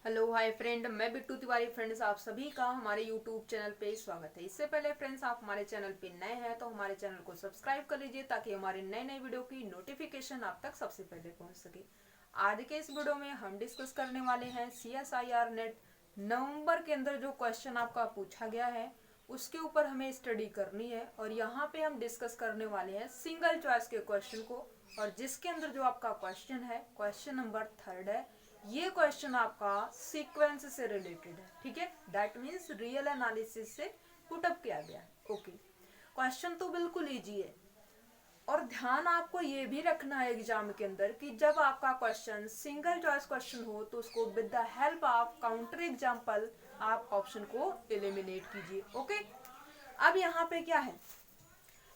Hello hi friend, मैं Bittu Tiwari. Friends, आप सभी का हमारे यूट्यूब चैनल पे स्वागत है। इससे पहले फ्रेंड्स, आप हमारे चैनल पे नए हैं तो हमारे चैनल को सब्सक्राइब कर लीजिए ताकि हमारे नए नए वीडियो की नोटिफिकेशन आप तक सबसे पहले पहुंच सके। आज के इस वीडियो में हम डिस्कस करने वाले हैं CSIR नेट नवंबर के अंदर जो क्वेश्चन आपका पूछा गया है उसके ऊपर हमें स्टडी करनी है। और यहाँ पे हम डिस्कस करने वाले हैं सिंगल चॉइस के क्वेश्चन को, और जिसके अंदर जो आपका क्वेश्चन है क्वेश्चन नंबर 3 है। ये क्वेश्चन आपका सीक्वेंस से रिलेटेड है, ठीक है। दैट मीन्स रियल एनालिसिस से पुटअप किया गया है। ओके, क्वेश्चन तो बिल्कुल इजी है। और ध्यान आपको ये भी रखना है एग्जाम के अंदर कि जब आपका क्वेश्चन सिंगल चॉइस क्वेश्चन हो तो उसको with the help of counter example आप ऑप्शन को एलिमिनेट कीजिए। ओके, अब यहाँ पे क्या है,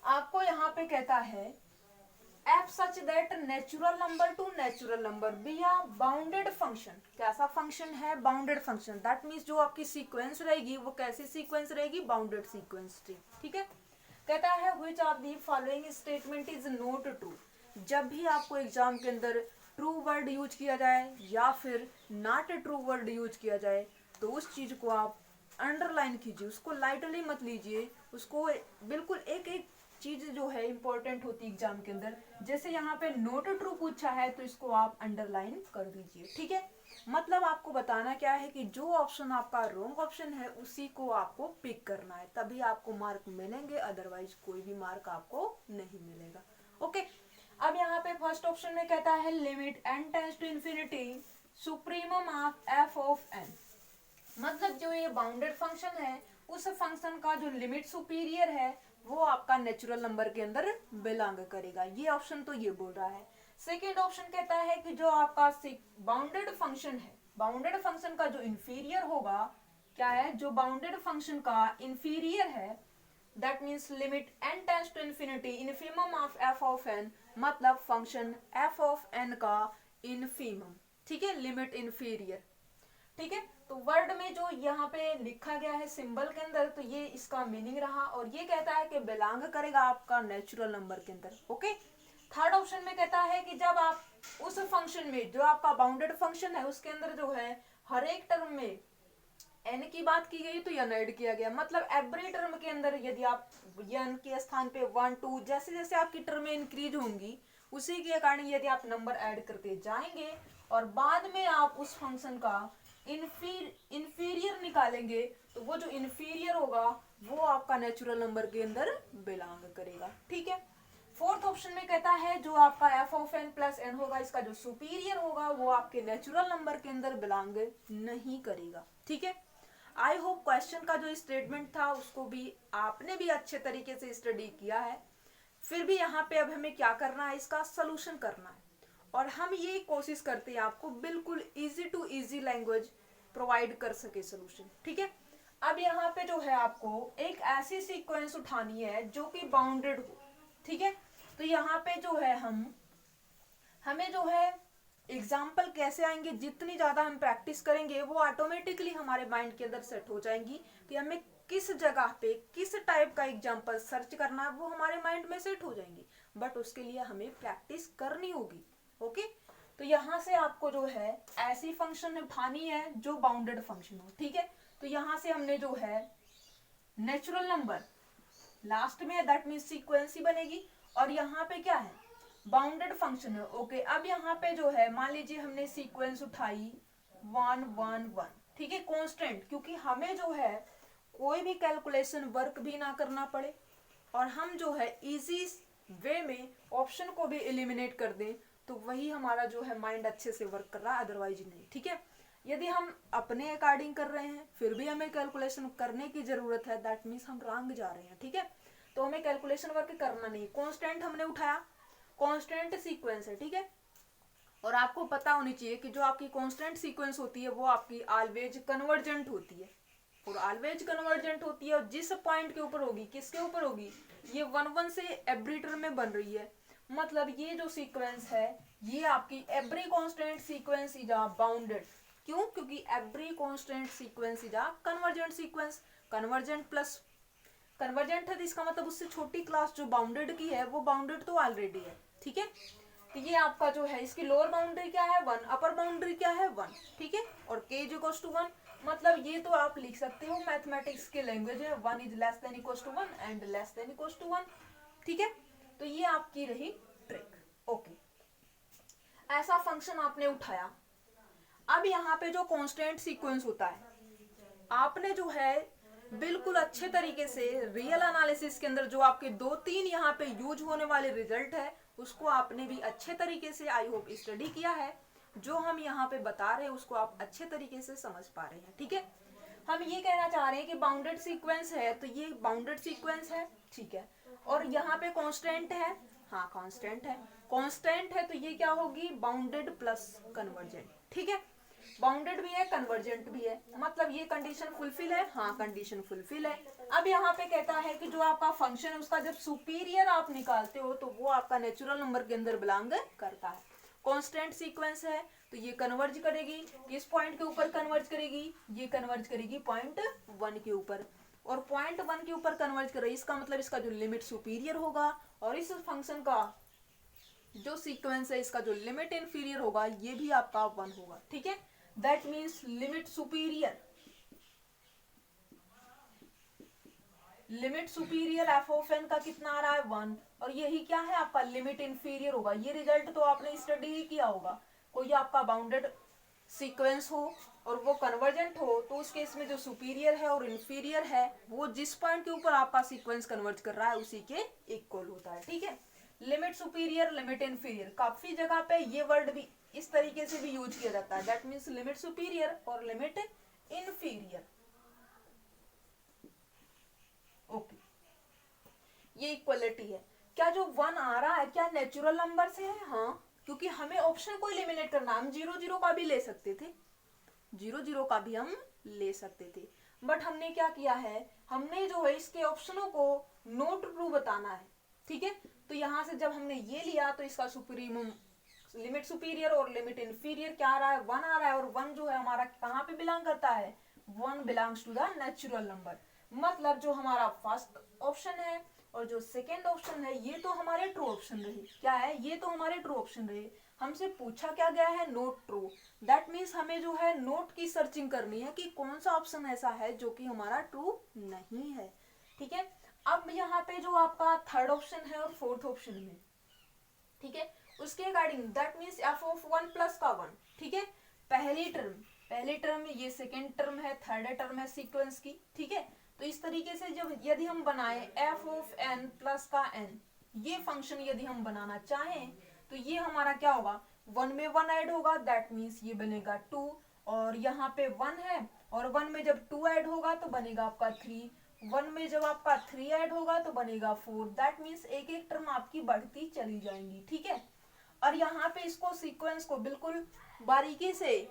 आपको यहाँ पे कहता है f such that natural number to natural number be a bounded function। कैसा फंक्शन है? Bounded function. दैट मीन्स जो आपकी सीक्वेंस रहेगी वो कैसी सीक्वेंस रहेगी? बाउंडेड सीक्वेंस, ठीक है। कहता है which of the following statement is not true। जब भी आपको एग्जाम के अंदर ट्रू वर्ड यूज किया जाए या फिर नॉट ट्रू वर्ड यूज किया जाए तो उस चीज को आप अंडरलाइन कीजिए, उसको लाइटली मत लीजिए, उसको बिल्कुल एक एक चीज जो है इंपॉर्टेंट होती है एग्जाम के अंदर। जैसे यहाँ पे नोट ट्रू पूछा है तो इसको आप अंडरलाइन कर दीजिए, ठीक है। मतलब आपको बताना क्या है कि जो ऑप्शन आपका रॉन्ग ऑप्शन है उसी को आपको पिक करना है, तभी आपको मार्क मिलेंगे, अदरवाइज कोई भी मार्क आपको नहीं मिलेगा। ओके, अब यहाँ पे फर्स्ट ऑप्शन में कहता है limit n tends to infinity supremum of f of n। मतलब जो ये बाउंडेड फंक्शन है उस फंक्शन का जो लिमिट सुपीरियर है वो आपका नेचुरल नंबर के अंदर बिलोंग करेगा। ये ऑप्शन तो ये बोल रहा है। सेकेंड ऑप्शन कहता है कि जो आपका बाउंडेड फंक्शन है, बाउंडेड फंक्शन का जो इंफीरियर होगा, क्या है, जो बाउंडेड फंक्शन का इंफीरियर है, that means limit n tends to infinity infimum of f of n। मतलब फंक्शन f ऑफ n का इनफिमम, ठीक है, लिमिट इंफीरियर, ठीक है। तो वर्ड में जो यहाँ पे लिखा गया है सिंबल के अंदर, तो ये इसका मीनिंग रहा। और ये कहता है कि बिलोंग करेगा आपका नेचुरल नंबर के अंदर। ओके, थर्ड ऑप्शन में कहता है कि जब आप उस फंक्शन में जो आपका बाउंडेड फंक्शन है उसके अंदर जो है हर एक टर्म में n की बात की गई तो n ऐड किया गया। मतलब एवरी टर्म के अंदर यदि आप n के स्थान पे 1 2 जैसे जैसे आपकी टर्में इंक्रीज होंगी उसी के अकॉर्डिंग यदि आप नंबर ऐड करते जाएंगे और बाद में आप उस फंक्शन का इंफीरियर निकालेंगे तो वो जो इंफीरियर होगा वो आपका नेचुरल नंबर के अंदर बिलोंग करेगा, ठीक है। फोर्थ ऑप्शन में कहता है जो आपका f of n plus n होगा इसका जो सुपीरियर होगा वो आपके नेचुरल नंबर के अंदर बिलोंग नहीं करेगा, ठीक है। आई होप क्वेश्चन का जो स्टेटमेंट था उसको भी आपने भी अच्छे तरीके से स्टडी किया है। फिर भी यहाँ पे अब हमें क्या करना है, इसका सोल्यूशन करना है। और हम ये कोशिश करते हैं आपको बिल्कुल easy to easy language provide कर सके सोल्यूशन, ठीक है। अब यहाँ पे जो है आपको एक ऐसी सीक्वेंस उठानी है जो कि बाउंडेड हो, ठीक है। तो यहाँ पे जो है हमें जो है एग्जाम्पल कैसे आएंगे, जितनी ज्यादा हम प्रैक्टिस करेंगे वो ऑटोमेटिकली हमारे माइंड के अंदर सेट हो जाएंगी कि हमें किस जगह पे किस टाइप का एग्जाम्पल सर्च करना है, वो हमारे माइंड में सेट हो जाएंगी। बट उसके लिए हमें प्रैक्टिस करनी होगी। ओके, तो यहाँ से आपको जो है ऐसी फंक्शन उठानी है जो बाउंडेड फंक्शन हो, ठीक है। तो यहाँ से हमने जो है नेचुरल नंबर लास्ट में, दैट मीन्स सीक्वेंस ही बनेगी। और यहाँ पे क्या है, बाउंडेड फंक्शन है। ओके, अब यहाँ पे जो है मान लीजिए हमने सीक्वेंस उठाई 1 1 1, ठीक है, कांस्टेंट, क्योंकि हमें जो है कोई भी कैलकुलेशन वर्क भी ना करना पड़े और हम जो है इजी वे में ऑप्शन को भी एलिमिनेट कर दें तो वही हमारा जो है माइंड अच्छे से वर्क कर रहा है, अदरवाइज नहीं, ठीक है। यदि हम अपने अकॉर्डिंग कर रहे हैं फिर भी हमें कैलकुलेशन करने की जरूरत है, दैट मीन्स हम रॉन्ग जा रहे हैं, ठीक है। तो हमें कैलकुलेशन वर्क करना नहीं, कांस्टेंट हमने उठाया, कांस्टेंट सीक्वेंस है, ठीक है। और आपको पता होनी चाहिए कि जो आपकी कांस्टेंट सीक्वेंस होती है वो आपकी ऑलवेज कन्वर्जेंट होती है, और ऑलवेज कन्वर्जेंट होती है। और जिस पॉइंट के ऊपर होगी, किसके ऊपर होगी, ये 1 1 से एवरी टर्म में बन रही है। मतलब ये जो सीक्वेंस है ये आपकी every constant sequence is a bounded. क्यों? क्योंकि every constant sequence is a convergent sequence. Convergent plus convergent है तो इसका मतलब उससे छोटी क्लास जो बाउंडेड की है वो बाउंडेड तो ऑलरेडी है, ठीक है। तो ये आपका जो है इसकी लोअर बाउंड्री क्या है 1, अपर बाउंड्री क्या है 1, ठीक है। और k इज इक्वल टू 1, मतलब ये तो आप लिख सकते हो मैथमेटिक्स की लैंग्वेज है 1 is less than equal to 1 and less than equal to 1, ठीक है। तो ये आपकी रही ट्रिक, ओके। ऐसा फंक्शन आपने उठाया। अब यहाँ पे जो कांस्टेंट सीक्वेंस होता है, आपने जो है बिल्कुल अच्छे तरीके से रियल एनालिसिस के अंदर जो आपके 2-3 यहाँ पे यूज होने वाले रिजल्ट है उसको आपने भी अच्छे तरीके से आई होप स्टडी किया है। जो हम यहाँ पे बता रहे हैं उसको आप अच्छे तरीके से समझ पा रहे हैं, ठीक है। हम ये कहना चाह रहे हैं कि बाउंडेड सीक्वेंस है तो ये बाउंडेड सीक्वेंस है, ठीक है। और यहाँ पे कांस्टेंट है, हाँ कांस्टेंट है, कांस्टेंट है तो ये क्या होगी बाउंडेड प्लस कन्वर्जेंट, ठीक है। बाउंडेड भी है कन्वर्जेंट भी है, मतलब ये कंडीशन फुलफिल है, हाँ कंडीशन फुलफिल है। अब यहाँ पे कहता है कि जो आपका फंक्शन है उसका जब सुपीरियर आप निकालते हो तो वो आपका नेचुरल नंबर के अंदर बिलोंग करता है। कांस्टेंट सीक्वेंस है तो ये कन्वर्ज करेगी, किस पॉइंट के ऊपर कन्वर्ज करेगी, ये कन्वर्ज करेगी पॉइंट 1 के ऊपर, और पॉइंट 1 के ऊपर कन्वर्ज कर रही है, इसका मतलब इसका जो लिमिट सुपीरियर होगा और इस फंक्शन का जो सीक्वेंस है इसका जो लिमिट इंफीरियर होगा ये भी आपका 1 होगा, ठीक है। That means limit superior f of n का कितना आ रहा है 1, और यही क्या है आपका लिमिट इंफीरियर होगा। ये रिजल्ट तो आपने स्टडी ही किया होगा। कोई आपका बाउंडेड सीक्वेंस हो और वो कन्वर्जेंट हो तो उस केस में जो सुपीरियर है और इंफीरियर है वो जिस पॉइंट के ऊपर आपका सीक्वेंस कन्वर्ज कर रहा है उसी के इक्वल होता है, ठीक है। लिमिट सुपीरियर लिमिट इंफीरियर, काफी जगह पे ये वर्ड भी इस तरीके से भी यूज किया जाता है। दैट मीन्स लिमिट सुपीरियर और लिमिट इंफीरियर, ओके। ये इक्वलिटी है। क्या जो 1 आ रहा है क्या नेचुरल नंबर से है, हाँ, क्योंकि हमें ऑप्शन को एलिमिनेट करना, हम 0-0 का भी ले सकते थे, 0-0 का भी हम ले सकते थे, बट हमने क्या किया है, हमने जो है इसके ऑप्शनों को नॉट ट्रू बताना है, ठीक है। तो यहां से जब हमने ये लिया तो इसका सुप्रीमम लिमिट सुपीरियर और लिमिट इंफीरियर क्या आ रहा है 1 आ रहा है, और 1 जो है हमारा कहाँ पे बिलोंग करता है, 1 belongs to the natural number. मतलब जो हमारा फर्स्ट ऑप्शन है और जो सेकेंड ऑप्शन है ये तो हमारे ट्रू ऑप्शन रहे, क्या है, ये तो हमारे ट्रू ऑप्शन रहे। हमसे पूछा क्या गया है, नोट ट्रू। दैट मीन्स हमें जो है नोट की सर्चिंग करनी है कि कौन सा ऑप्शन ऐसा है जो कि हमारा ट्रू नहीं है, ठीक है। अब यहाँ पे जो आपका थर्ड ऑप्शन है और फोर्थ ऑप्शन में, ठीक है, उसके according that means F of 1 plus का 1, ठीक है। पहली टर्म में ये सेकेंड टर्म है, थर्ड टर्म है सीक्वेंस की, ठीक है। तो इस तरीके से जब यदि हम बनाए एफ ऑफ एन प्लस का एन, ये फंक्शन यदि हम बनाना चाहें तो ये हमारा क्या होगा, 1 में 1 ऐड होगा, दैट मीन्स ये बनेगा 2, और यहाँ पे 1 है और 1 में जब 2 ऐड होगा तो बनेगा आपका 3, 1 में जब आपका 3 ऐड होगा तो बनेगा 4। दैट मीन्स एक एक टर्म आपकी बढ़ती चली जाएंगी, ठीक है। और यहाँ पे इसको सीक्वेंस को बिल्कुल बारीकी से,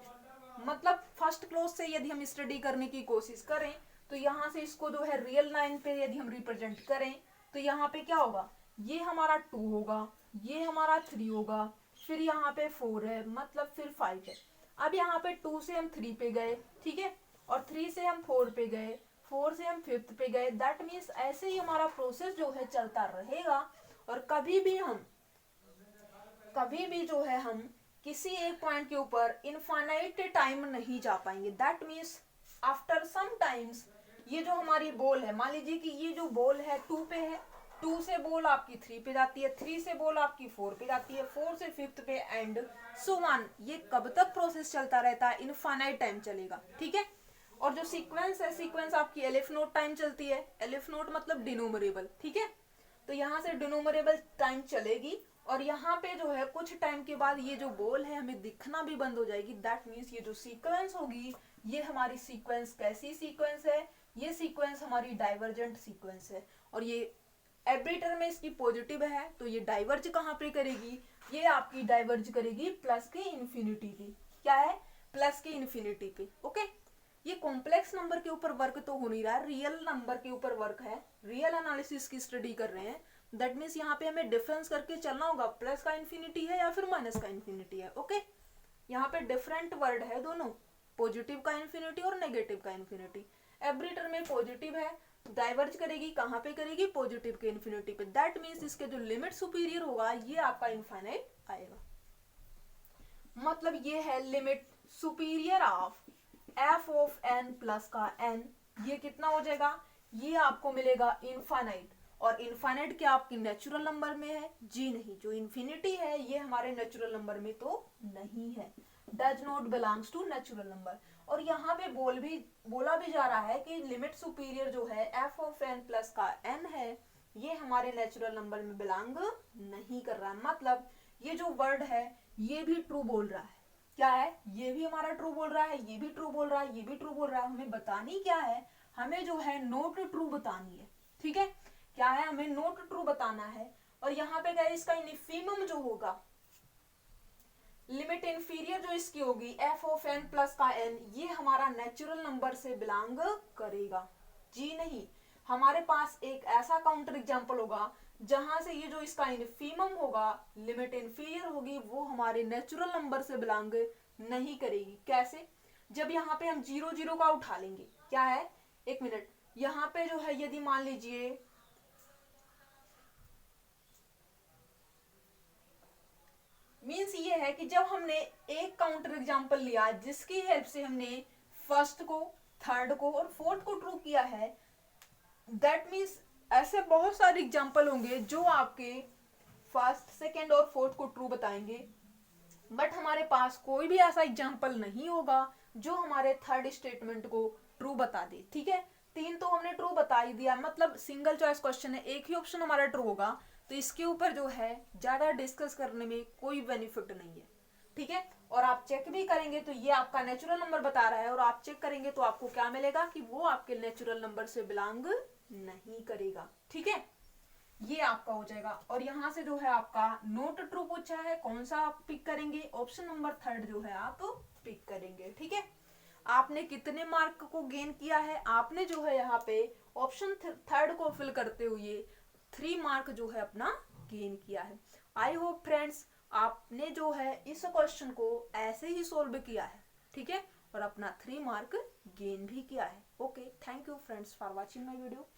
मतलब फर्स्ट क्लोज से यदि हम स्टडी करने की कोशिश करें तो यहाँ से इसको जो है रियल लाइन पे यदि हम रिप्रेजेंट करें तो यहाँ पे क्या होगा, ये हमारा 2 होगा, ये हमारा 3 होगा, फिर यहाँ पे 4 है, मतलब फिर 5 है। अब यहाँ पे 2 से हम 3 पे गए, ठीक है, और 3 से हम 4 पे गए, 4 से हम 5th पे गए। दैट मीन्स ऐसे ही हमारा प्रोसेस जो है चलता रहेगा, और कभी भी जो है हम किसी एक पॉइंट के ऊपर इनफाइनाइट टाइम नहीं जा पाएंगे। That means after some times ये जो हमारी बॉल है, मान लीजिए कि ये जो बॉल है 2 पे है, 2 से बॉल आपकी 3 पे जाती है, 3 से बॉल आपकी 4 पे जाती है, 4 से 5th पे, एंड सो ऑन। ये कब तक प्रोसेस चलता रहता है, इनफाइनाइट टाइम चलेगा, ठीक है। और जो सीक्वेंस है, सीक्वेंस आपकी एलिफ नोट टाइम चलती है, एलिफ नोट मतलब डिनोमरेबल, ठीक है। तो यहाँ से डिनोमरेबल टाइम चलेगी, और यहाँ पे जो है कुछ टाइम के बाद ये जो बॉल है हमें दिखना भी बंद हो जाएगी। दैट मीन्स ये जो सीक्वेंस होगी ये हमारी सीक्वेंस कैसी सीक्वेंस है, ये सीक्वेंस हमारी डाइवर्जेंट सीक्वेंस है, और ये एवरी टर्म में इसकी पॉजिटिव है तो ये डाइवर्ज कहाँ पे करेगी, ये आपकी डाइवर्ज करेगी प्लस के इन्फिनिटी पे, क्या है, प्लस के इन्फिनिटी पे, ओके। ये कॉम्प्लेक्स नंबर के ऊपर वर्क तो हो नहीं रहा है, रियल नंबर के ऊपर वर्क है, रियल एनालिसिस की स्टडी कर रहे हैं। दैट मीन्स यहाँ पे हमें डिफरेंस करके चलना होगा, प्लस का इन्फिनिटी है या फिर माइनस का इन्फिनिटी है, ओके। यहाँ पे डिफरेंट वर्ड है दोनों, पॉजिटिव का इन्फिनिटी और नेगेटिव का इन्फिनिटी। एवरी टर्म में पॉजिटिव है, डाइवर्ज करेगी कहाँ पे करेगी, पॉजिटिव के इन्फिनिटी पे। दैट मीन्स इसके जो लिमिट सुपीरियर होगा ये आपका इनफाइनाइट आएगा। मतलब ये है limit superior of f of n plus का एन, ये कितना हो जाएगा, ये आपको मिलेगा इनफाइनाइट। और इनफाइनाइट क्या आपकी नेचुरल नंबर में है, जी नहीं, जो इन्फिनिटी है ये हमारे नेचुरल नंबर में तो नहीं है, does not belongs to natural number. और यहाँ पे बोला भी जा रहा है कि लिमिट सुपीरियर जो है एफ ऑफ एन प्लस का एन है, ये हमारे नेचुरल नंबर में बिलोंग नहीं कर रहा है। मतलब ये जो वर्ड है ये भी ट्रू बोल रहा है, क्या है, ये भी हमारा ट्रू बोल रहा है, ये भी ट्रू बोल रहा है, ये भी ट्रू बोल रहा है। हमें बतानी क्या है, हमें जो है नोट ट्रू बतानी है, ठीक है, क्या है, हमें नोट ट्रू बताना है। और यहाँ पे क्या है, इसका इन्फीमम जो होगा, लिमिट इंफीरियर जो इसकी होगी एफ ऑफ एन प्लस का एन, ये हमारा नेचुरल नंबर से बिलोंग करेगा, जी नहीं। हमारे पास एक ऐसा काउंटर एग्जांपल होगा जहां से ये जो इसका इन्फीमम होगा, लिमिट इंफीरियर होगी, वो हमारे नेचुरल नंबर से बिलोंग नहीं करेगी। कैसे, जब यहाँ पे हम 0 0 का उठा लेंगे, क्या है, एक मिनट, यहाँ पे जो है यदि मान लीजिए मीन्स ये है कि जब हमने एक काउंटर एग्जांपल लिया जिसकी हेल्प से हमने फर्स्ट को, थर्ड को और फोर्थ को ट्रू किया है, दैट मीन्स ऐसे बहुत सारे एग्जांपल होंगे जो आपके फर्स्ट, सेकंड और फोर्थ को ट्रू बताएंगे, बट हमारे पास कोई भी ऐसा एग्जांपल नहीं होगा जो हमारे थर्ड स्टेटमेंट को ट्रू बता दे, ठीक है। 3 तो हमने ट्रू बता ही दिया, मतलब सिंगल चॉइस क्वेश्चन है, एक ही ऑप्शन हमारा ट्रू होगा, तो इसके ऊपर जो है ज्यादा डिस्कस करने में कोई बेनिफिट नहीं है, ठीक है। और आप चेक भी करेंगे तो ये आपका नेचुरल नंबर बता रहा है, और आप चेक करेंगे तो आपको क्या मिलेगा कि वो आपके नेचुरल नंबर से बिलोंग नहीं करेगा, ठीक है, ये आपका हो जाएगा। और यहाँ से जो है आपका नोट ट्रू पूछा है, कौन सा आप पिक करेंगे, ऑप्शन नंबर थर्ड जो है आप पिक करेंगे, ठीक है। आपने कितने मार्क को गेन किया है, आपने जो है यहाँ पे ऑप्शन थर्ड को फिल करते हुए 3 मार्क जो है अपना गेन किया है। आई होप फ्रेंड्स आपने जो है इस क्वेश्चन को ऐसे ही सोल्व किया है, ठीक है, और अपना 3 मार्क गेन भी किया है। Okay, thank you friends for watching my video.